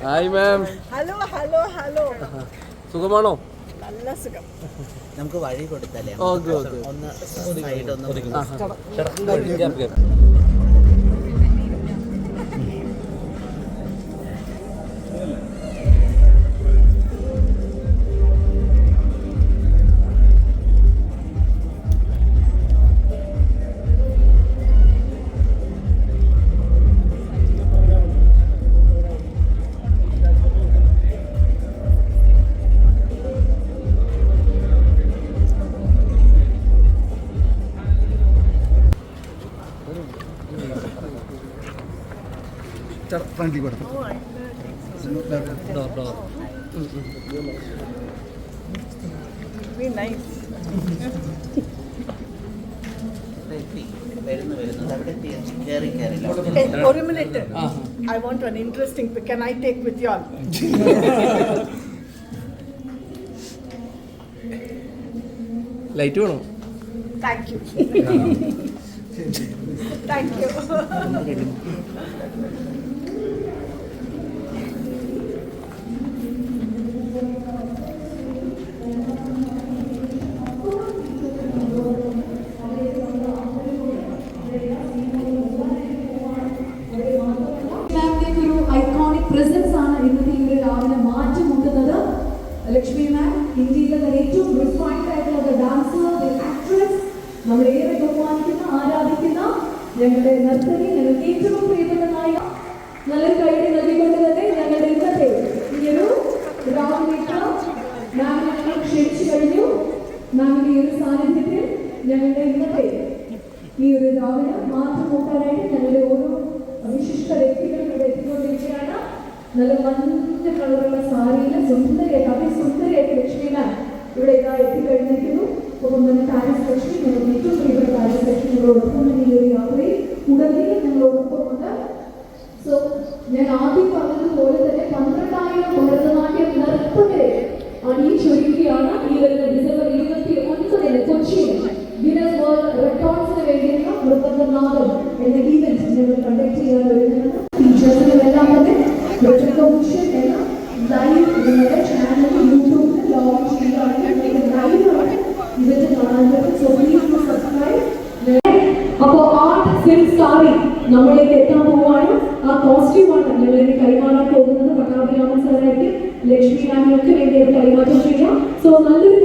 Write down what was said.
Hi ma'am. Hello hello hello. സുഖമാണോ? നല്ല സുഖം. നമുക്ക് വഴി കൊടുത്താലേ ഓക്കെ ഓക്കെ. ഒന്ന് സൈഡ് ഒന്ന് ഫ്രണ്ട്ലി കൊടുത്തു. ഒരു minute. I want an interesting pic. Can I take with you all? Light വേണോ? Thank you. Thank you. Presence ആണ് ഇന്നത്തെ ഈ ഒരു രാവിലെ മാറ്റിമുട്ടുന്നത്. ലക്ഷ്മി മാം ഇന്ത്യയിലെ തന്നെ ഏറ്റവും റിഫൈൻഡ് ആയിട്ടുള്ള ഡാൻസർ, ആക്ട്രസ്, നമ്മളേറെ ബഹുമാനിക്കുന്ന ആരാധിക്കുന്ന ഞങ്ങളുടെ നർത്തകി, ഞങ്ങൾക്ക് ഏറ്റവും പ്രിയപ്പെട്ട നായിക. നല്ലൊരു കൈയ്യടി നൽകിക്കൊണ്ട് തന്നെ ഞങ്ങളുടെ ഇന്നത്തെ ഈ ഒരു രാവിലേക്ക് മാമിനെ ഞങ്ങൾ ക്ഷണിച്ചു കഴിഞ്ഞു. മാമിന്റെ ഈ ഒരു സാന്നിധ്യത്തിൽ ഞങ്ങളുടെ ഇന്നത്തെ ഈ ഒരു രാവിലെ മാറ്റിമുട്ടാനായിട്ട് ഞങ്ങളുടെ ഓരോ വിശിഷ്ട വ്യക്തികളും ഇവിടെ എത്തിക്കൊണ്ടിരിക്കുകയാണ്. നല്ല മഞ്ഞ കളറുള്ള സാരിയിൽ സുന്ദരിയായിട്ട് അതിസുന്ദരിയായിട്ട് ലക്ഷ്മി മാം ഇവിടെ ഇതാ എത്തിക്കഴിഞ്ഞിരിക്കുന്നു. ഒപ്പം തന്നെ പാരീസ് ലക്ഷ്മി, ഞങ്ങളുടെ ഏറ്റവും പ്രിയപ്പെട്ട പാരീസ് ലക്ഷ്മി ഞങ്ങളോടൊപ്പം തന്നെ ഈ ഒരു യാത്രയിൽ ഉടനീളം ഞങ്ങളോടൊപ്പമുണ്ട്. സോ ഞാൻ ആദ്യം പറഞ്ഞതുപോലെ തന്നെ 12,000 ഭരതനാട്യം നർത്തകരെ അണിയിച്ചൊരുക്കുകയാണ് ഈ വരുന്ന ഡിസംബർ 29 കൊച്ചിയിൽ ഗിന്നസ് വേൾഡ് റെക്കോർഡ്സിന് വേണ്ടിയുള്ള നൃത്തനാദം എന്ന ഈവന്റ് ഞങ്ങൾ കണ്ടക്ട് ചെയ്യാൻ വരുന്നതാണ്. ടീച്ചേഴ്സിനെല്ലാം തന്നെ പ്രൊജക്ഷൻ എന്ന ലൈവ് നിങ്ങളുടെ ചാനൽ യൂട്യൂബിൽ ലോഞ്ച് ചെയ്യുകയാണെങ്കിൽ ലൈവാണ് ഇവന്റ് കാണാൻ പറ്റും. So please subscribe. അപ്പോൾ ആർട്ട് സിൽക്ക് സാരി നമ്മളിലേക്ക് എത്താൻ പോവുകയാണ്. ആ കോസ്റ്റ്യൂമാണ് ഞങ്ങളിനി കൈമാറാൻ പോകുന്നത്. പട്ടാഭിരാമൻ സാറായിരിക്കും ലക്ഷ്മി മാമിനൊക്കെ വേണ്ടി അത് കൈമാറ്റം ചെയ്യാം. സോ നല്ലൊരു